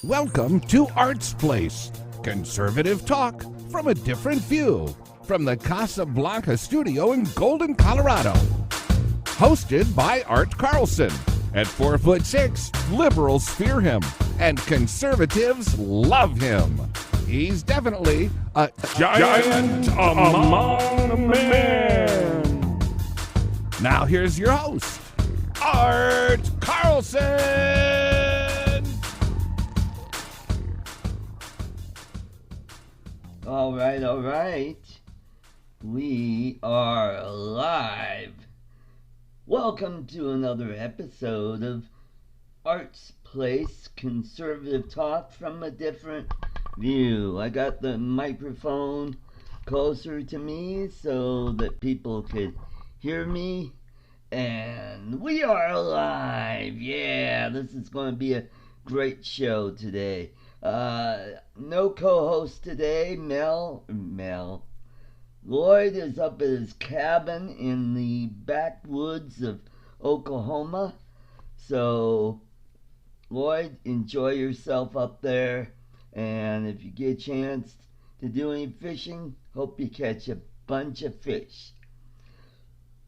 Welcome to Art's Place, conservative talk from a different view, from the Casablanca studio in Golden, Colorado. Hosted by Art Carlson. At 4'6", liberals fear him, and conservatives love him. He's definitely a giant among men. Now here's your host, Art Carlson. All right. We are live. Welcome to another episode of Art's Place, conservative talk from a different view. I got the microphone closer to me so that people could hear me. And we are live. Yeah, this is going to be a great show today. No co-host today. Lloyd is up at his cabin in the backwoods of Oklahoma. So, Lloyd, enjoy yourself up there. And if you get a chance to do any fishing, hope you catch a bunch of fish.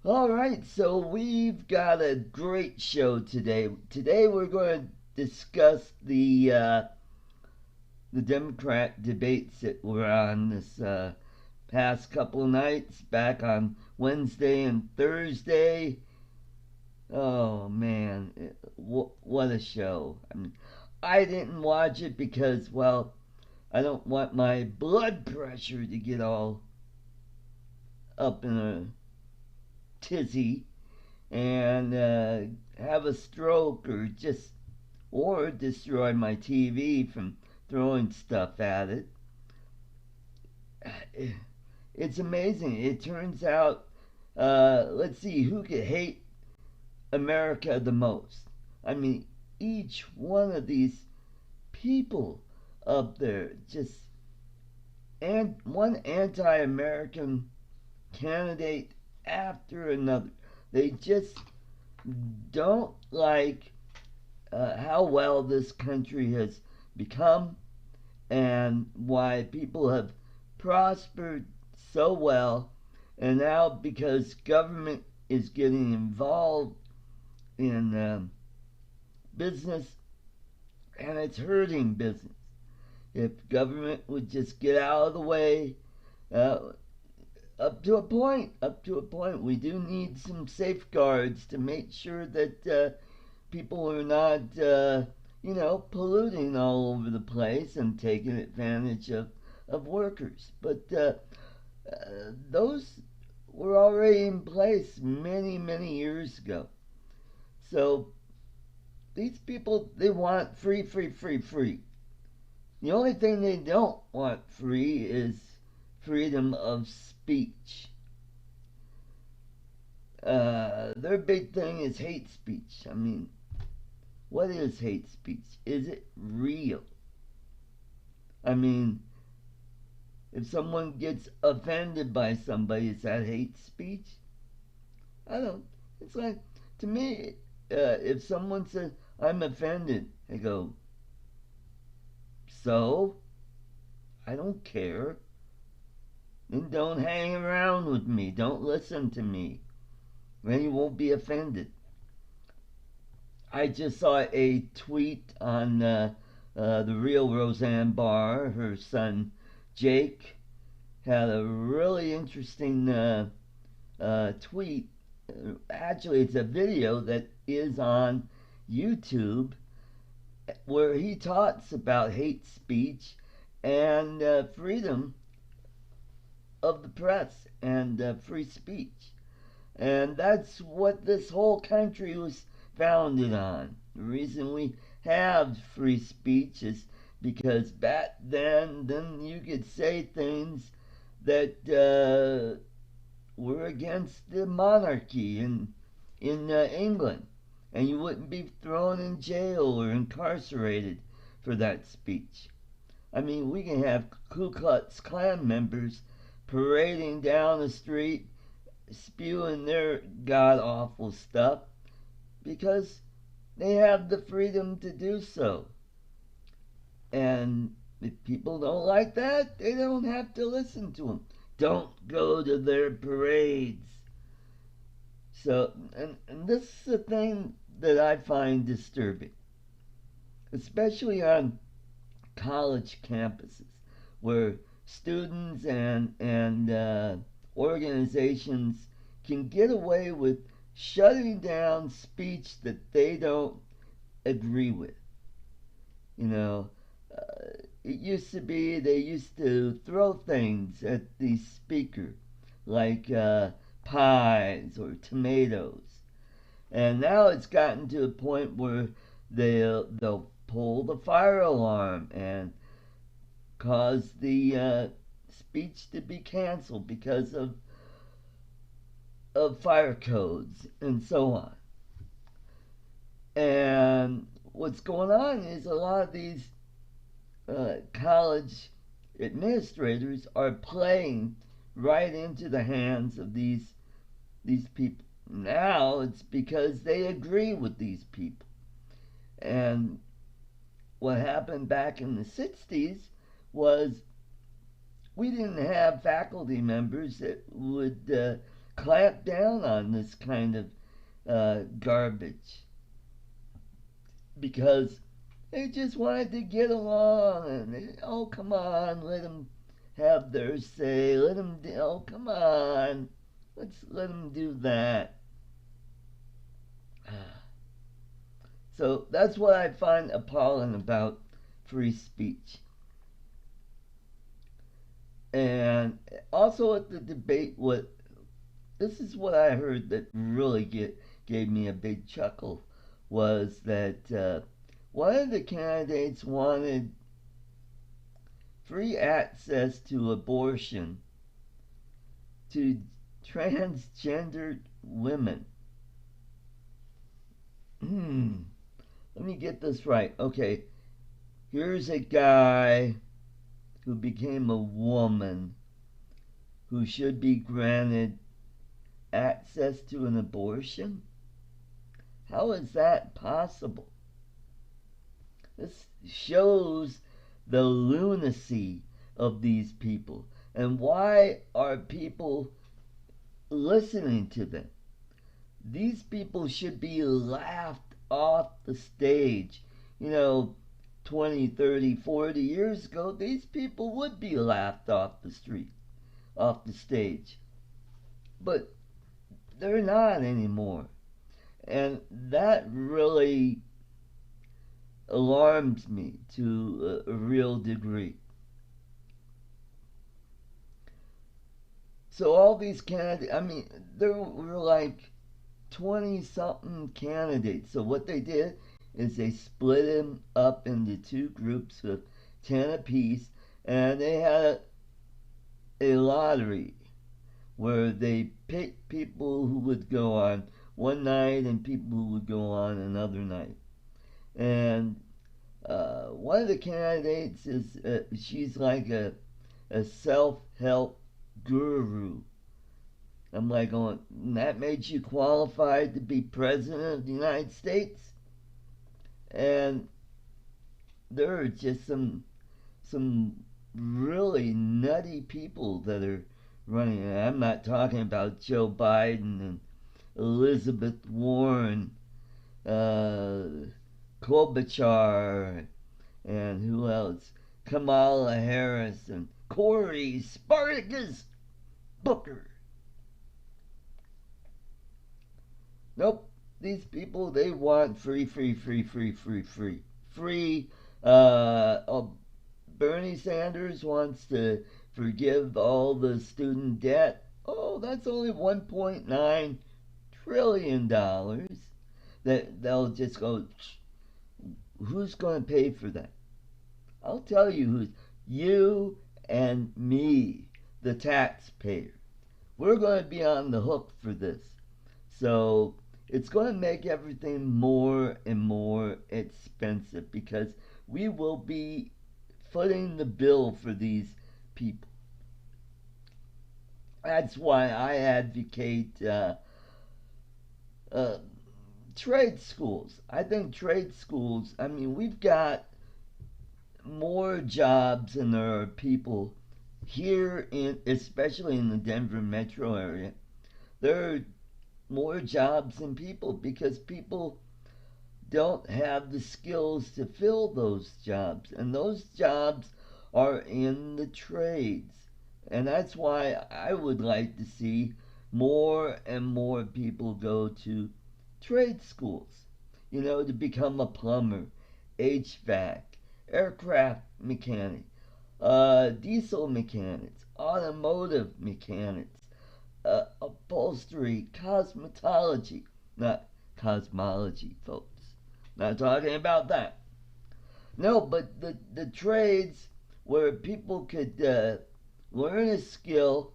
Alright, so we've got a great show today. Today we're going to discuss the Democrat debates that were on this past couple of nights, back on Wednesday and Thursday. Oh man, what a show. I mean, I didn't watch it because, well, I don't want my blood pressure to get all up in a tizzy and have a stroke or destroy my TV from throwing stuff at it. It's amazing. It turns out, let's see, who could hate America the most? I mean, each one of these people up there, just one anti-American candidate after another. They just don't like how well this country has become and why people have prospered so well, and now because government is getting involved in business, and it's hurting business. If government would just get out of the way, up to a point, we do need some safeguards to make sure that people are not polluting all over the place and taking advantage of workers. But those were already in place many years ago. So these people, they want free. The only thing they don't want free is freedom of speech. Their big thing is hate speech. I mean, what is hate speech? Is it real? I mean, if someone gets offended by somebody, is that hate speech? I don't. It's like, to me, if someone says, I'm offended, I go, so? I don't care. Then don't hang around with me. Don't listen to me. Then you won't be offended. I just saw a tweet on the real Roseanne Barr. Her son Jake had a really interesting tweet. Actually, it's a video that is on YouTube where he talks about hate speech and freedom of the press and free speech. And that's what this whole country was founded on. The reason we have free speech is because back then you could say things that were against the monarchy in England, and you wouldn't be thrown in jail or incarcerated for that speech. I mean, we can have Ku Klux Klan members parading down the street spewing their god-awful stuff because they have the freedom to do so. And if people don't like that, they don't have to listen to them. Don't go to their parades. So, and this is the thing that I find disturbing, especially on college campuses, where students and organizations can get away with shutting down speech that they don't agree with. You know, it used to be they used to throw things at the speaker, like pies or tomatoes, and now it's gotten to a point where they'll pull the fire alarm and cause the speech to be canceled because of fire codes and so on. And what's going on is a lot of these college administrators are playing right into the hands of these people. Now it's because they agree with these people. And what happened back in the 60s was we didn't have faculty members that would clamp down on this kind of garbage because they just wanted to get along and oh come on, let them have their say, let them oh come on, let's let them do that. So that's what I find appalling about free speech. And also at the debate, what this is what I heard that really gave me a big chuckle was that one of the candidates wanted free access to abortion to transgendered women. Let me get this right. Okay, here's a guy who became a woman who should be granted access to an abortion? How is that possible? This shows the lunacy of these people. And why are people listening to them? These people should be laughed off the stage. You know, 20, 30, 40 years ago, these people would be laughed off the street, off the stage. But they're not anymore. And that really alarms me to a real degree. So all these candidates, I mean, there were like 20 something candidates. So what they did is they split them up into two groups of 10 apiece, and they had a lottery where they picked people who would go on one night and people who would go on another night. And one of the candidates is she's like a self-help guru. I'm like going, that made you qualified to be president of the United States? And there are just some really nutty people that are running. And I'm not talking about Joe Biden and Elizabeth Warren, Klobuchar, and who else? Kamala Harris and Cory Spartacus Booker. Nope. These people, they want free. Bernie Sanders wants to forgive all the student debt. Oh, that's only $1.9 trillion that they'll just go, who's going to pay for that? I'll tell you who's, you and me, the taxpayer. We're going to be on the hook for this. So it's going to make everything more and more expensive because we will be footing the bill for these people. That's why I advocate trade schools. I think trade schools, I mean, we've got more jobs than there are people here especially in the Denver metro area. There are more jobs than people because people don't have the skills to fill those jobs, and those jobs are in the trades. And that's why I would like to see more and more people go to trade schools, to become a plumber, HVAC, aircraft mechanic, diesel mechanics, automotive mechanics, upholstery, cosmetology, not cosmology, folks. Not talking about that. No, but the trades where people could learn a skill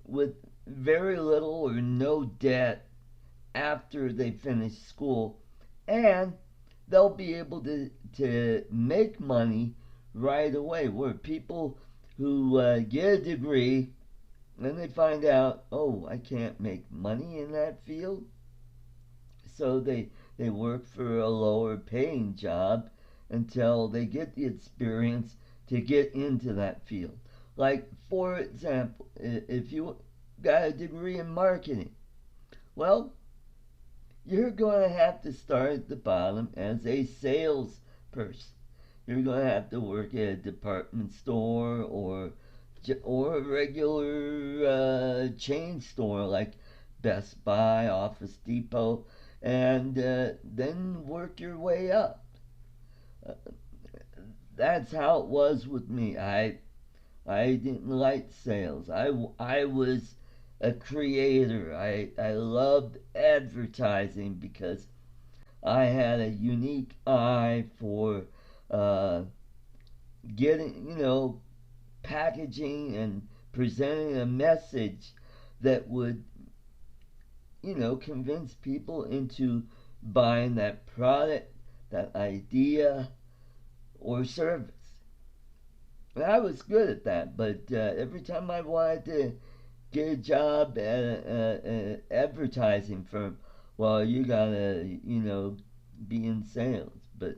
with very little or no debt after they finish school, and they'll be able to make money right away. Where people who get a degree and they find out, oh, I can't make money in that field, so they work for a lower paying job until they get the experience to get into that field. Like, for example, if you got a degree in marketing, well, you're going to have to start at the bottom as a salesperson. You're going to have to work at a department store or a regular chain store like Best Buy, Office Depot, and then work your way up. Uh, that's how it was with me. I didn't like sales. I was a creator. I loved advertising because I had a unique eye for uh, getting, packaging and presenting a message that would, convince people into buying that product, that idea, or service. And I was good at that, but every time I wanted to get a job at an advertising firm, well, you gotta, be in sales. But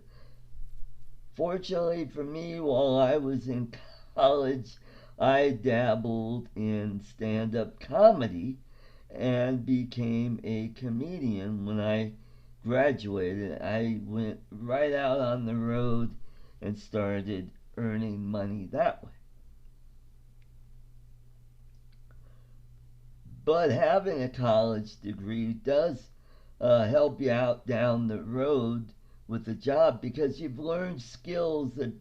fortunately for me, while I was in college, I dabbled in stand up comedy and became a comedian. When I graduated, I went right out on the road and started earning money that way. But having a college degree does help you out down the road with a job because you've learned skills that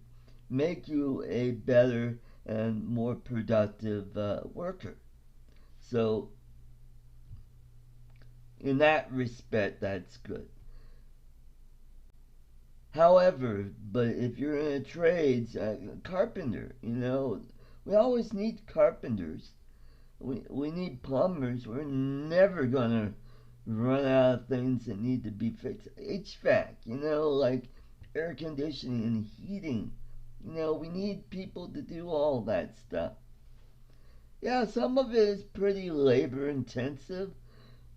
make you a better and more productive worker. So, in that respect, that's good. However, but if you're in a trades, carpenter, we always need carpenters. We need plumbers. We're never gonna run out of things that need to be fixed. HVAC, like air conditioning and heating. We need people to do all that stuff. Yeah, some of it is pretty labor intensive,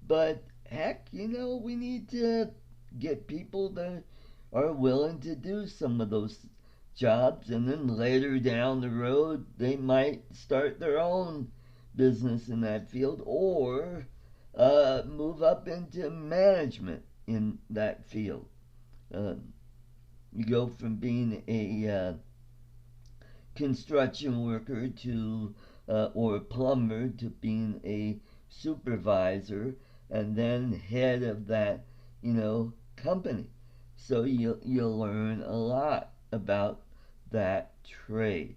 but heck, we need to get people that are willing to do some of those jobs, and then later down the road, they might start their own business in that field or move up into management in that field. Uh, you go from being a construction worker to or a plumber to being a supervisor and then head of that company. So you'll learn a lot about that trade.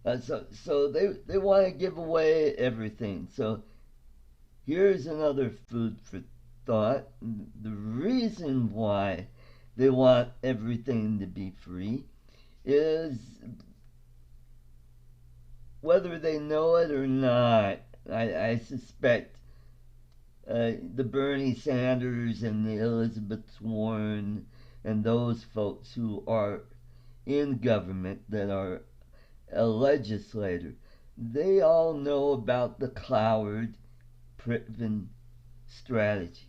So they want to give away everything. So here's another food for thought. The reason why they want everything to be free is, whether they know it or not, I suspect the Bernie Sanders and the Elizabeth Warren and those folks who are in government that are a legislator, they all know about the Cloward Pritvin strategy.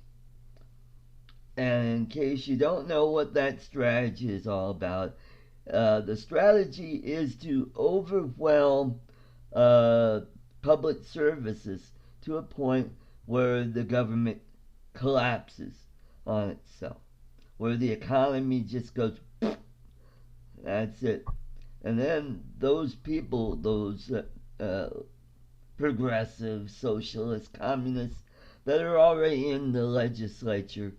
And in case you don't know what that strategy is all about, the strategy is to overwhelm uh, public services to a point where the government collapses on itself, where the economy just goes, that's it. And then those people, those progressive, socialist, communists that are already in the legislature,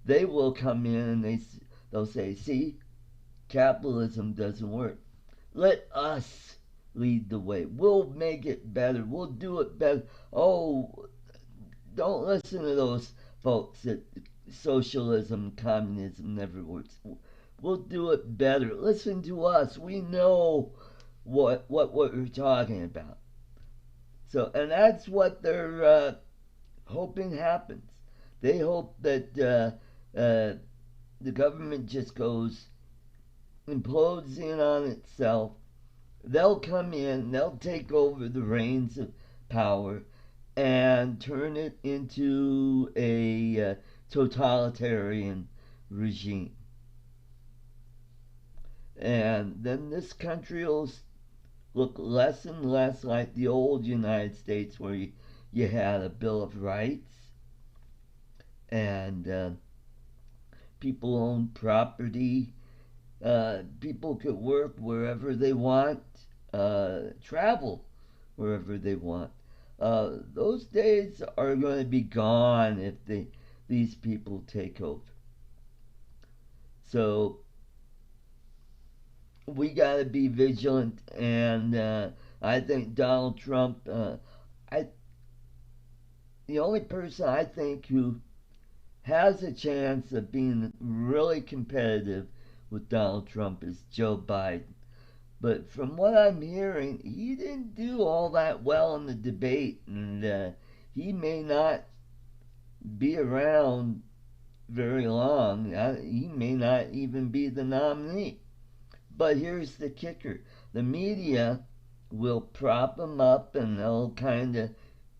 they will come in and they'll say, see, capitalism doesn't work. Let us lead the way. We'll make it better. We'll do it better. Oh, don't listen to those folks that socialism, communism never works. We'll do it better. Listen to us. We know what we're talking about. So, and that's what they're hoping happens. They hope that the government just goes implodes in on itself. They'll come in, they'll take over the reins of power and turn it into a totalitarian regime. And then this country will look less and less like the old United States where you had a Bill of Rights and people owned property. People could work wherever they want, travel wherever they want. Those days are going to be gone if these people take over. So we got to be vigilant, and I think Donald Trump, the only person I think who has a chance of being really competitive with Donald Trump is Joe Biden. But from what I'm hearing, he didn't do all that well in the debate, and he may not be around very long. He may not even be the nominee. But here's the kicker. The media will prop him up and they'll kind of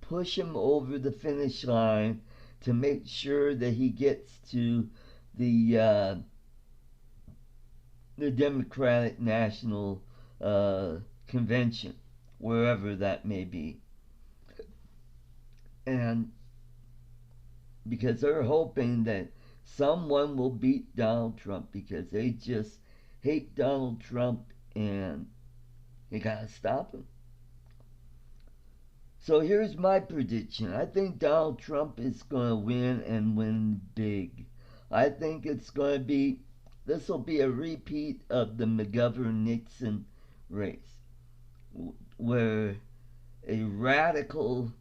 push him over the finish line to make sure that he gets to the Democratic National Convention, wherever that may be. And because they're hoping that someone will beat Donald Trump because they just hate Donald Trump and they gotta stop him. So here's my prediction. I think Donald Trump is going to win and win big. I think this will be a repeat of the McGovern-Nixon race, where a radical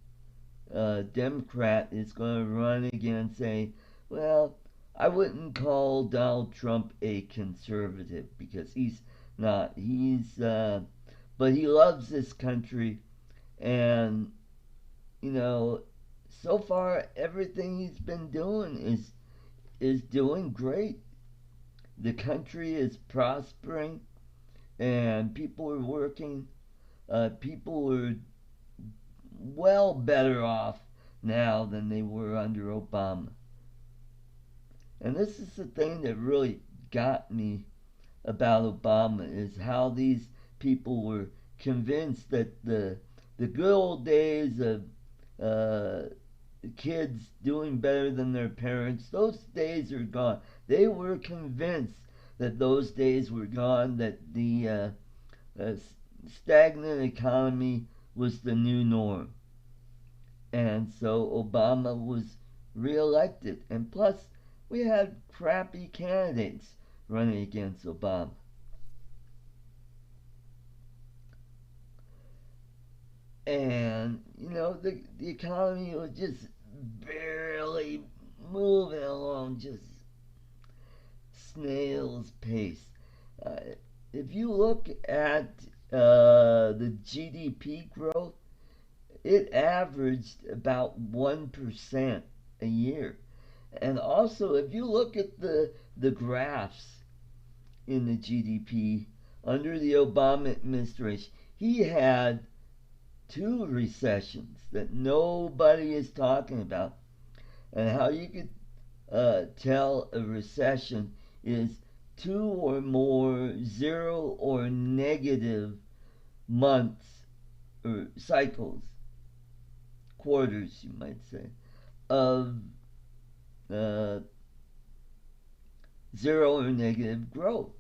Democrat is going to run again and say, well, I wouldn't call Donald Trump a conservative because he's not. But he loves this country, and so far everything he's been doing is doing great. The country is prospering, and people are working. People are well better off now than they were under Obama. And this is the thing that really got me about Obama is how these people were convinced that the good old days of kids doing better than their parents, those days are gone. They were convinced that those days were gone, that the stagnant economy was the new norm. And so Obama was reelected. And plus, we had crappy candidates running against Obama. And, the economy was just barely moving along, just snail's pace. If you look at the GDP growth, it averaged about 1% a year. And also, if you look at the graphs in the GDP under the Obama administration, he had 2 recessions that nobody is talking about, and how you could tell a recession is two or more zero or negative months or cycles, quarters, you might say, of uh, zero or negative growth.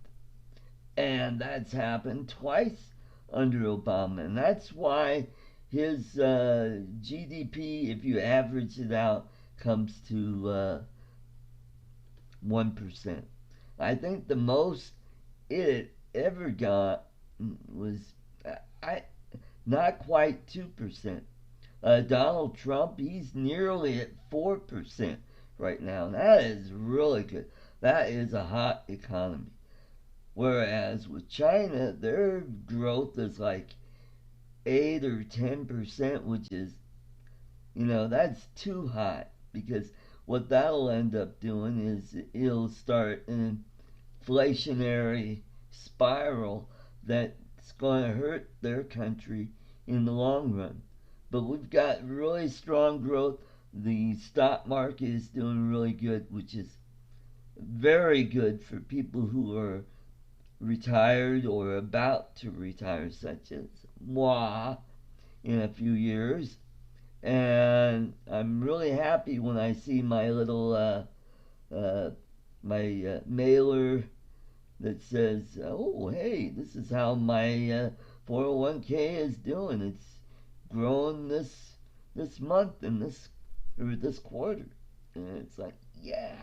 And that's happened twice under Obama. And that's why his GDP, if you average it out, comes to 1%. I think the most it ever got was I not quite 2%. Donald Trump, he's nearly at 4% right now. That is really good. That is a hot economy. Whereas with China, their growth is like 8 or 10%, which is, that's too high because what that'll end up doing is it'll start an inflationary spiral that's going to hurt their country in the long run. But we've got really strong growth. The stock market is doing really good, which is very good for people who are retired or about to retire, such as moi, in a few years. And I'm really happy when I see my little mailer that says, "Oh, hey, this is how my 401k is doing. It's grown this month and this quarter." And it's like, yeah.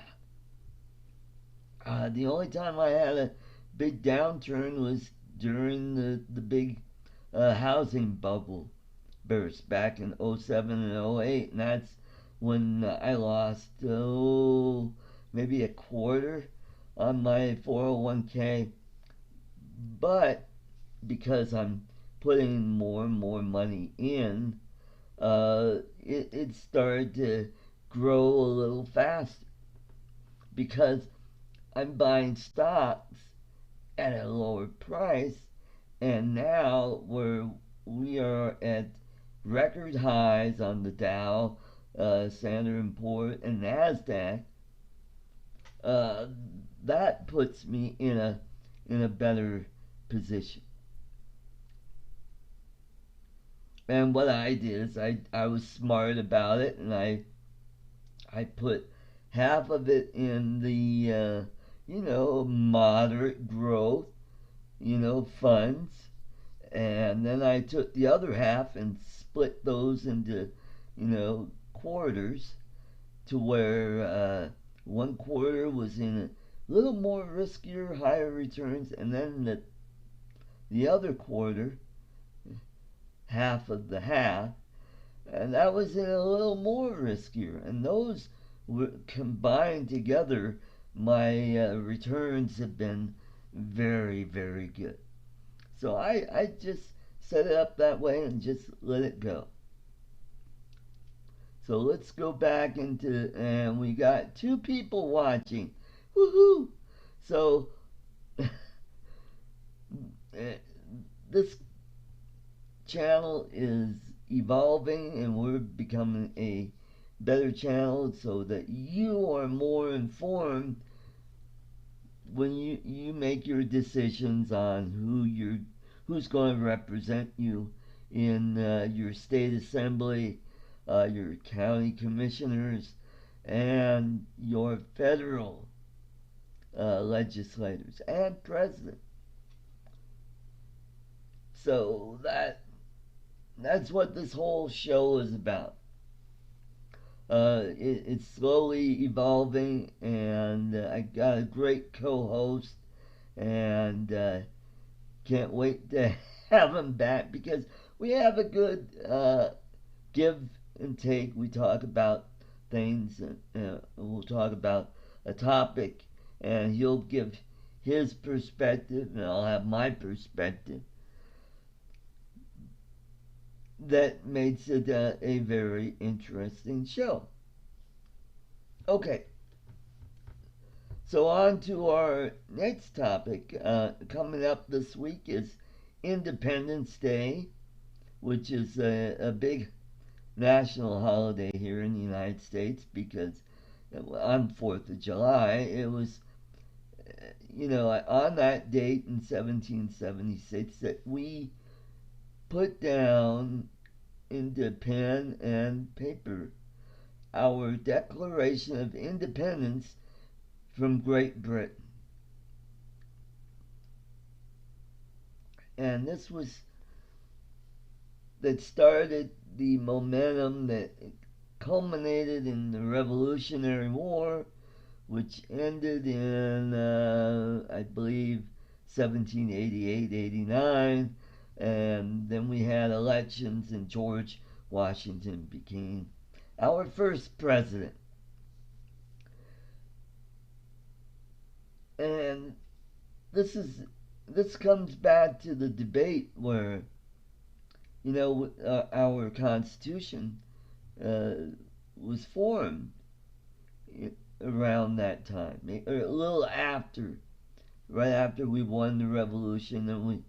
The only time I had a big downturn was during the big housing bubble burst back in '07 and '08, and that's when I lost maybe a quarter on my 401k. But because I'm putting more and more money in, it started to grow a little faster because I'm buying stocks at a lower price, and now we are at record highs on the Dow, Standard & Poor's, and Nasdaq. That puts me in a better position. And what I did is I was smart about it, and I put half of it in the moderate growth, funds, and then I took the other half and split those into, quarters, to where one quarter was in a little more riskier, higher returns, and then the other quarter, half of the half, and that was in a little more riskier, and those were combined together. My returns have been very, very good. So I just set it up that way and just let it go. So let's go back and we got 2 people watching. Woohoo! So this channel is evolving and we're becoming a better channel so that you are more informed when you make your decisions on who's going to represent you in your state assembly, your county commissioners, and your federal legislators and president. So that's what this whole show is about. It's slowly evolving, and I got a great co-host, and can't wait to have him back because we have a good give and take. We talk about things, and we'll talk about a topic, and he'll give his perspective, and I'll have my perspective. That makes it a very interesting show. Okay, so on to our next topic. Coming up this week is Independence Day, which is a big national holiday here in the United States because on 4th of July. It was, on that date in 1776 that we put down into pen and paper our Declaration of Independence from Great Britain. And this was that started the momentum that culminated in the Revolutionary War, which ended in, I believe, 1788-89, and then we had elections, and George Washington became our first president. And this comes back to the debate where, our Constitution was formed around that time, or a little after, right after we won the Revolution, and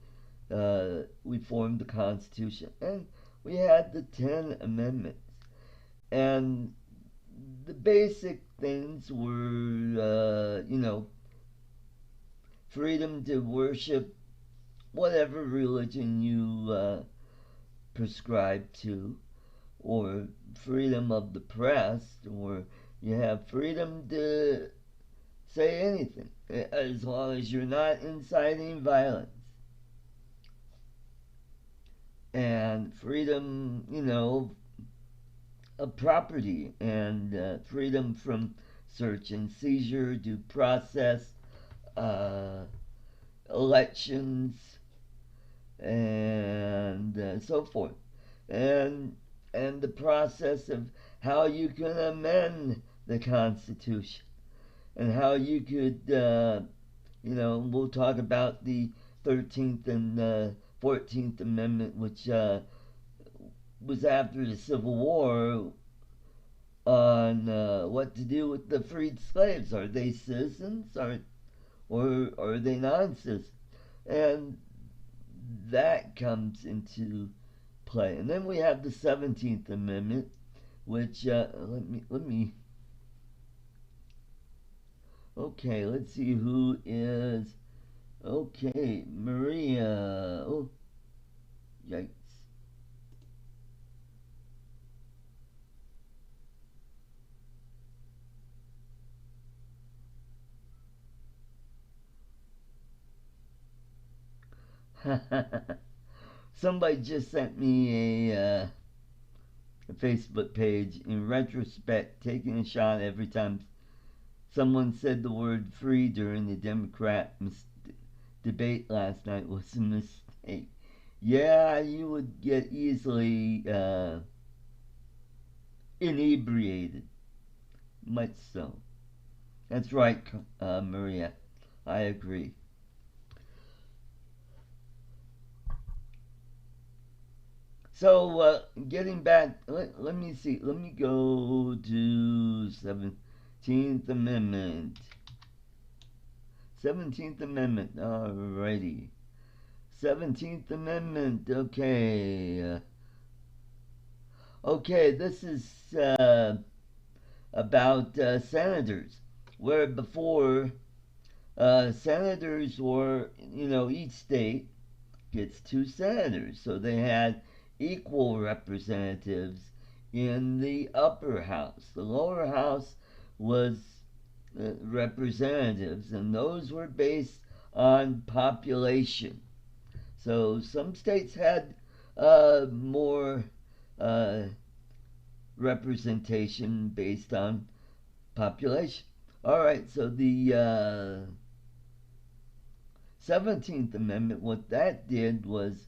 we formed the Constitution, and we had the 10 Amendments, and the basic things were, freedom to worship whatever religion you prescribe to, or freedom of the press, or you have freedom to say anything as long as you're not inciting violence. And freedom, of property, and freedom from search and seizure, due process, elections, and so forth, and the process of how you can amend the Constitution, and how you could, we'll talk about the 13th and 14th Amendment, which was after the Civil War, on what to do with the freed slaves. Are they citizens, or are they non-citizens? And that comes into play. And then we have the 17th Amendment, which let me okay, let's see who is okay. Maria. Oh, yikes. Somebody just sent me a Facebook page. In retrospect, taking a shot every time someone said the word free during the Democrat debate last night was a mistake. Yeah, you would get easily inebriated. Much so. That's right, Maria. I agree. So, getting back, let me see. Let me go to 17th Amendment. 17th Amendment, alrighty. 17th Amendment, okay. Okay, this is about senators, where before senators were, each state gets 2 senators, so they had equal representatives in the upper house. The lower house was representatives, and those were based on population. So some states had more representation based on population. All right, so the 17th Amendment, what that did was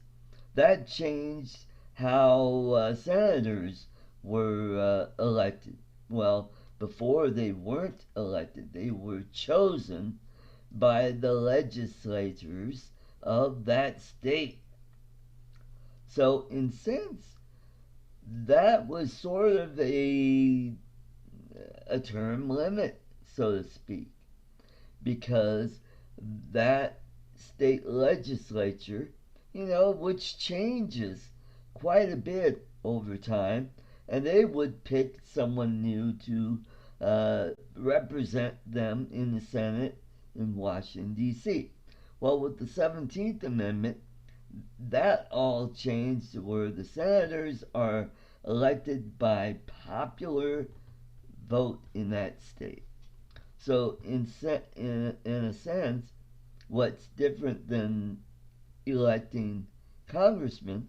that changed how senators were elected. Well, before they weren't elected, they were chosen by the legislators of that state. So, in a sense, that was sort of a term limit, so to speak, because that state legislature, which changes quite a bit over time, and they would pick someone new to represent them in the Senate in Washington, D.C. Well, with the 17th Amendment, that all changed to where the senators are elected by popular vote in that state. So, in a sense, what's different than electing congressmen,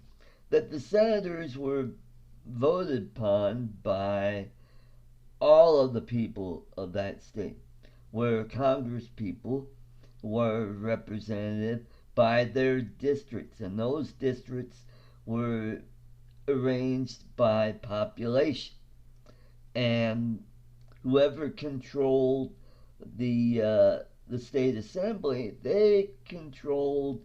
that the senators were voted upon by all of the people of that state, where Congress people were represented by their districts, and those districts were arranged by population. And whoever controlled the state assembly, they controlled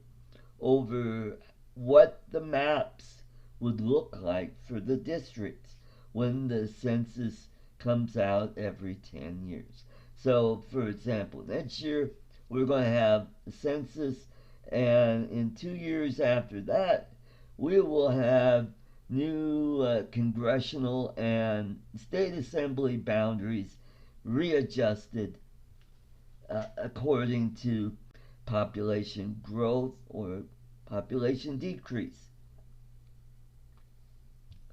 over what the maps would look like for the districts when the census comes out every 10 years. So, for example, next year we're going to have a census, and in 2 years after that, we will have new congressional and state assembly boundaries readjusted according to population growth or population decrease,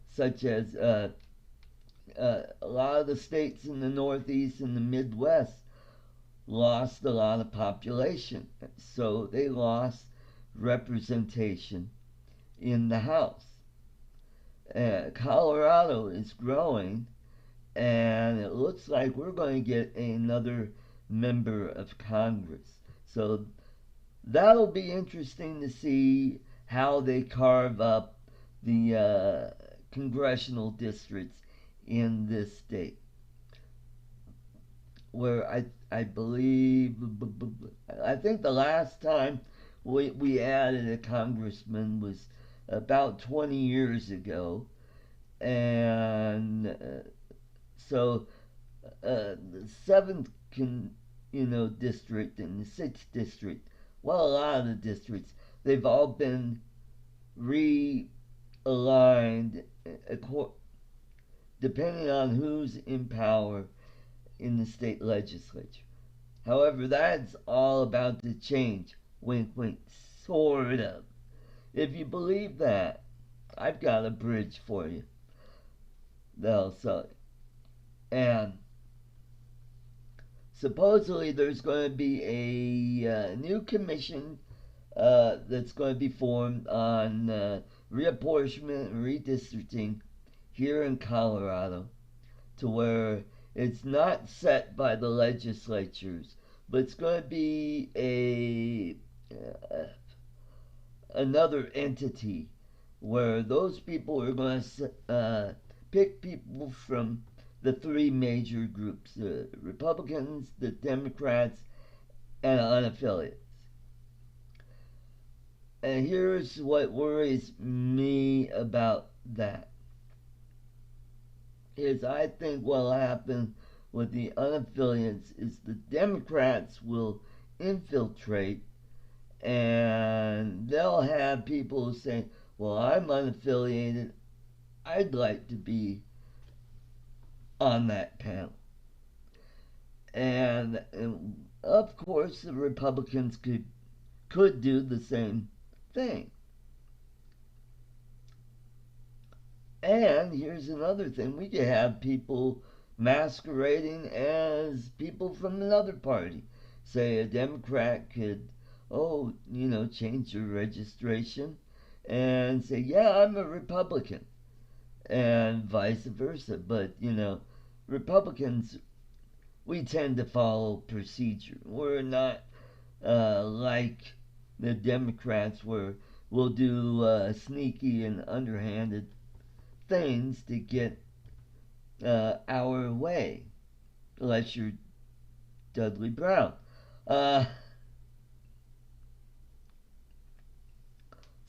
such as a lot of the states in the Northeast and the Midwest lost a lot of population, so they lost representation in the House. Colorado is growing, and it looks like we're going to get another member of Congress. So that'll be interesting to see how they carve up the congressional districts in this state, where I believe, I think the last time we added a congressman was about 20 years ago, and so the seventh district and the sixth district, well, a lot of the districts, they've all been realigned depending on who's in power in the state legislature. However, that's all about to change. Wink, wink, sort of. If you believe that, I've got a bridge for you. They'll sell it. And supposedly there's going to be a new commission that's going to be formed on reapportionment and redistricting here in Colorado, to where it's not set by the legislatures, but it's going to be another entity where those people are going to pick people from the three major groups: the Republicans, the Democrats, and unaffiliates. And here's what worries me about that. Is I think what'll happen with the unaffiliates is the Democrats will infiltrate, and they'll have people saying, well, I'm unaffiliated, I'd like to be on that panel. And of course the Republicans could do the same thing. And here's another thing: we could have people masquerading as people from another party. Say a Democrat could, change your registration and say, yeah, I'm a Republican, and vice versa. But, Republicans, we tend to follow procedure. We're not like the Democrats, where we'll do sneaky and underhanded things to get our way, unless you're Dudley Brown.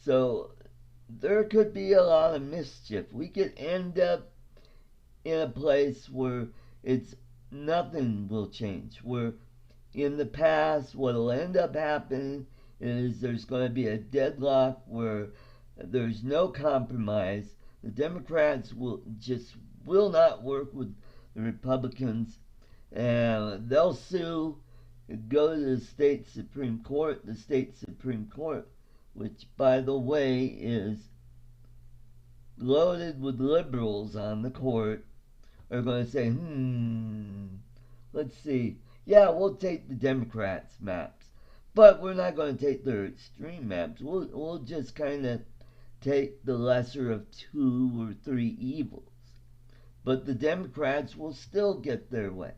So there could be a lot of mischief. We could end up in a place where nothing will change, where in the past what will end up happening is there's going to be a deadlock where there's no compromise. The Democrats will not work with the Republicans, and they'll sue, go to the state Supreme Court. The state Supreme Court, which, by the way, is loaded with liberals on the court, are going to say, let's see. Yeah, we'll take the Democrats' maps, but we're not going to take their extreme maps. We'll just kind of take the lesser of two or three evils. But the Democrats will still get their way.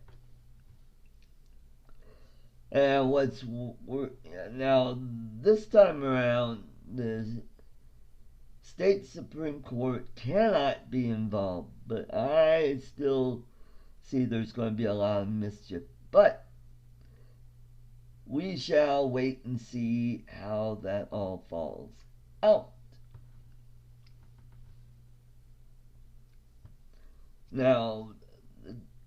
And now this time around, the state Supreme Court cannot be involved, but I still see there's going to be a lot of mischief. But we shall wait and see how that all falls out. Now,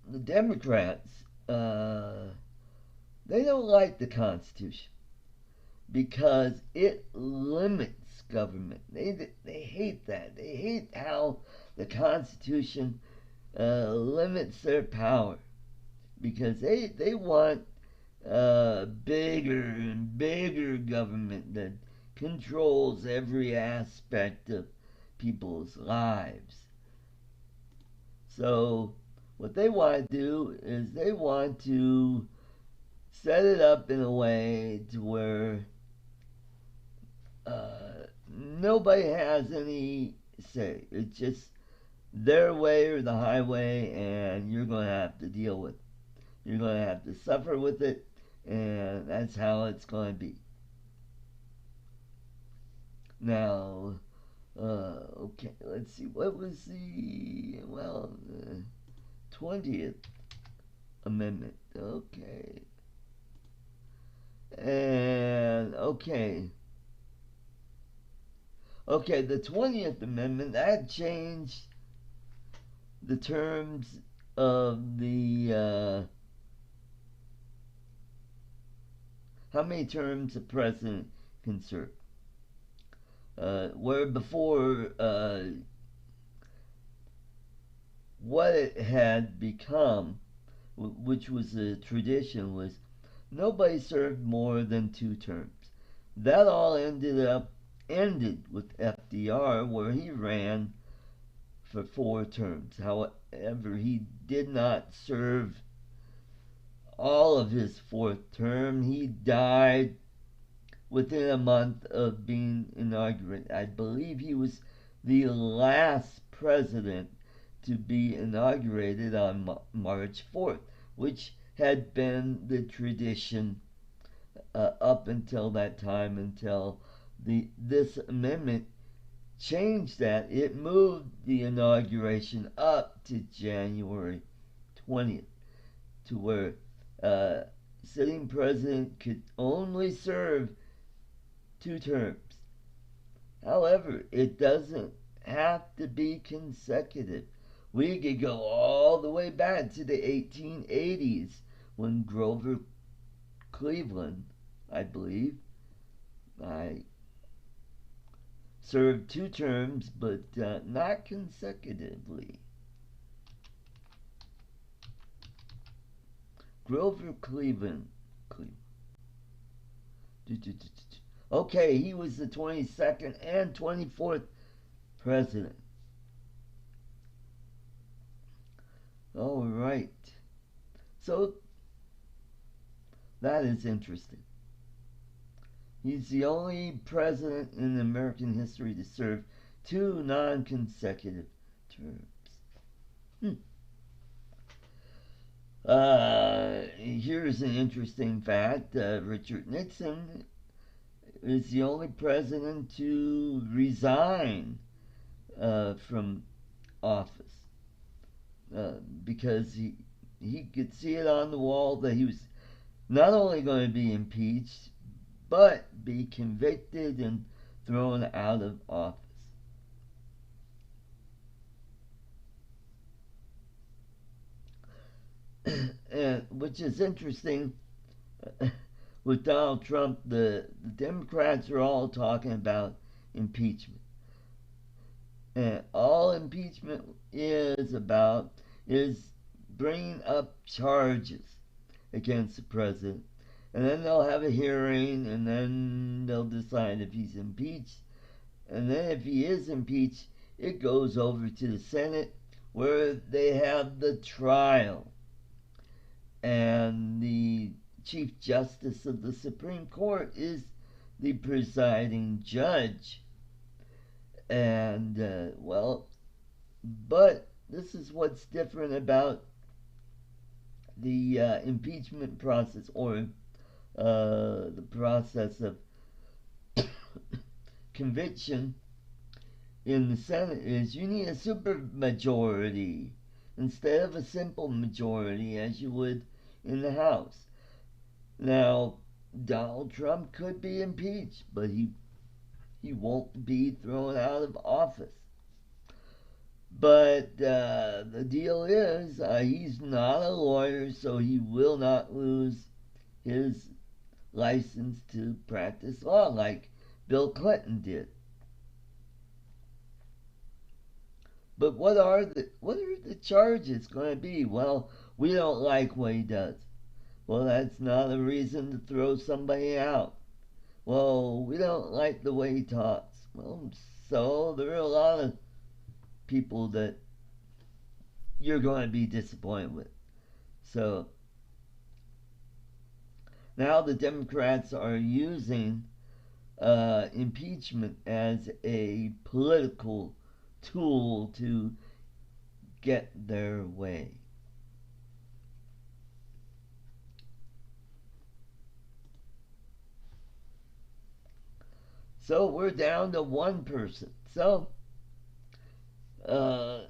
the Democrats, they don't like the Constitution because it limits government. They hate that. They hate how the Constitution limits their power because they want bigger and bigger government that controls every aspect of people's lives. So what they want to do is they want to set it up in a way to where nobody has any say. It's just their way or the highway, and you're going to have to deal with it. You're going to have to suffer with it, and that's how it's going to be. Now, okay, let's see. What was the 20th Amendment? Okay. And, okay, the 20th Amendment, that changed the terms of the, how many terms a president can serve. Where before, what it had become, which was a tradition, was nobody served more than 2 terms. That all ended with FDR, where he ran for 4 terms. However, he did not serve all of his 4th term. He died within a month of being inaugurated. I believe he was the last president to be inaugurated on March 4th, which had been the tradition up until that time, until this amendment changed that. It moved the inauguration up to January 20th, to where sitting president could only serve 2 terms. However, it doesn't have to be consecutive. We could go all the way back to the 1880s when Grover Cleveland, I believe, served 2 terms, but not consecutively. Grover Cleveland. Okay, he was the 22nd and 24th president. All right. So that is interesting. He's the only president in American history to serve 2 non-consecutive terms. Here's an interesting fact. Richard Nixon is the only president to resign from office because he could see it on the wall that he was not only going to be impeached, but be convicted and thrown out of office. And which is interesting. With Donald Trump, the Democrats are all talking about impeachment. And all impeachment is about is bringing up charges against the president, and then they'll have a hearing, and then they'll decide if he's impeached. And then if he is impeached, it goes over to the Senate where they have the trial. And the Chief Justice of the Supreme Court is the presiding judge. And, but this is what's different about the impeachment process, or the process of conviction in the Senate, is you need a supermajority instead of a simple majority as you would in the House. Now, Donald Trump could be impeached, but he won't be thrown out of office. But the deal is, he's not a lawyer, so he will not lose his license to practice law like Bill Clinton did. But what are the charges going to be? Well, we don't like what he does. Well, that's not a reason to throw somebody out. Well, we don't like the way he talks. Well, so there are a lot of people that you're going to be disappointed with. So now the Democrats are using impeachment as a political tool to get their way. So we're down to one person. So 4th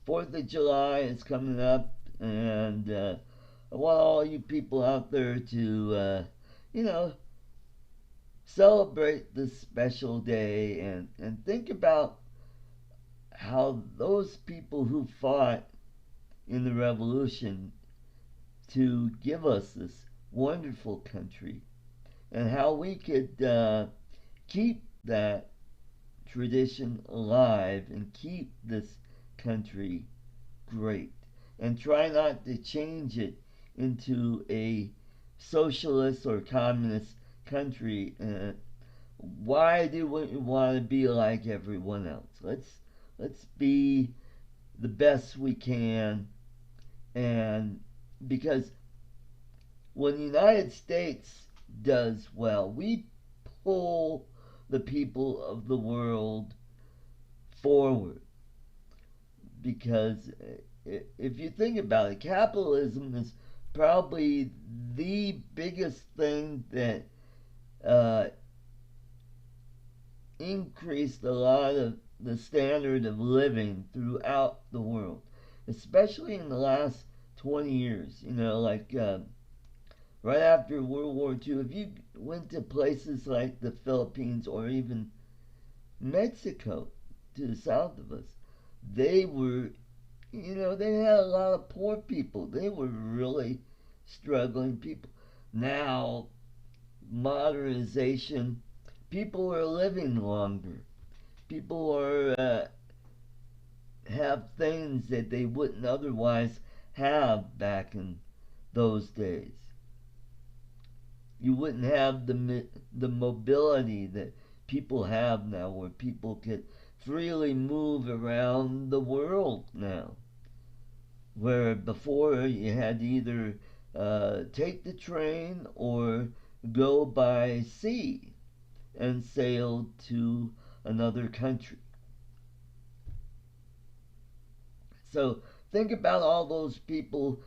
of July is coming up, and I want all you people out there to, celebrate this special day and think about how those people who fought in the revolution to give us this wonderful country, and how we could keep that tradition alive and keep this country great, and try not to change it into a socialist or communist country. Why do we want to be like everyone else? Let's be the best we can. And because when the United States does well, we pull the people of the world forward. Because if you think about it, capitalism is probably the biggest thing that increased a lot of the standard of living throughout the world, especially in the last 20 years. Right after World War II, if you went to places like the Philippines or even Mexico to the south of us, they were, they had a lot of poor people. They were really struggling people. Now, modernization, people are living longer. People are have things that they wouldn't otherwise have back in those days. You wouldn't have the mobility that people have now, where people could freely move around the world now. Where before you had to either take the train or go by sea and sail to another country. So think about all those people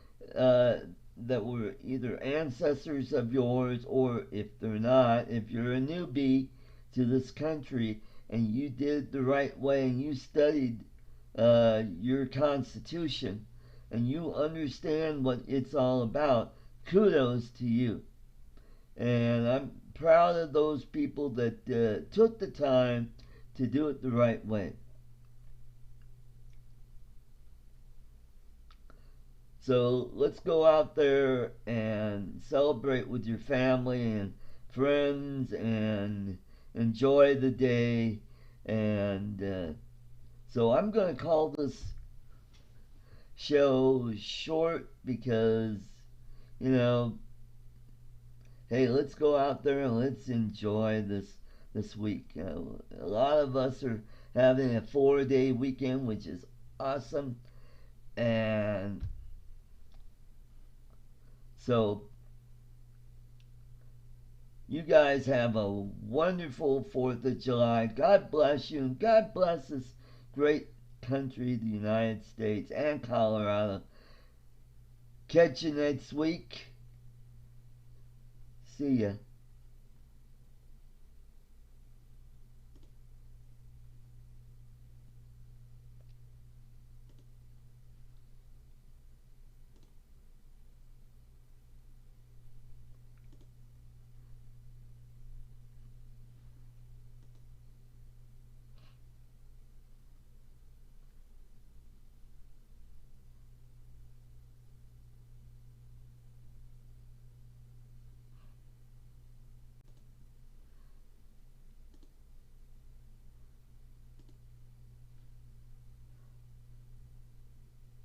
that were either ancestors of yours, or if they're not, if you're a newbie to this country and you did the right way and you studied your Constitution and you understand what it's all about, kudos to you. And I'm proud of those people that took the time to do it the right way. So let's go out there and celebrate with your family and friends and enjoy the day, and So I'm going to call this show short because, you know, hey, let's go out there and let's enjoy this week. A lot of us are having a 4-day weekend, which is awesome, and so you guys have a wonderful 4th of July. God bless you, and God bless this great country, the United States and Colorado. Catch you next week. See ya.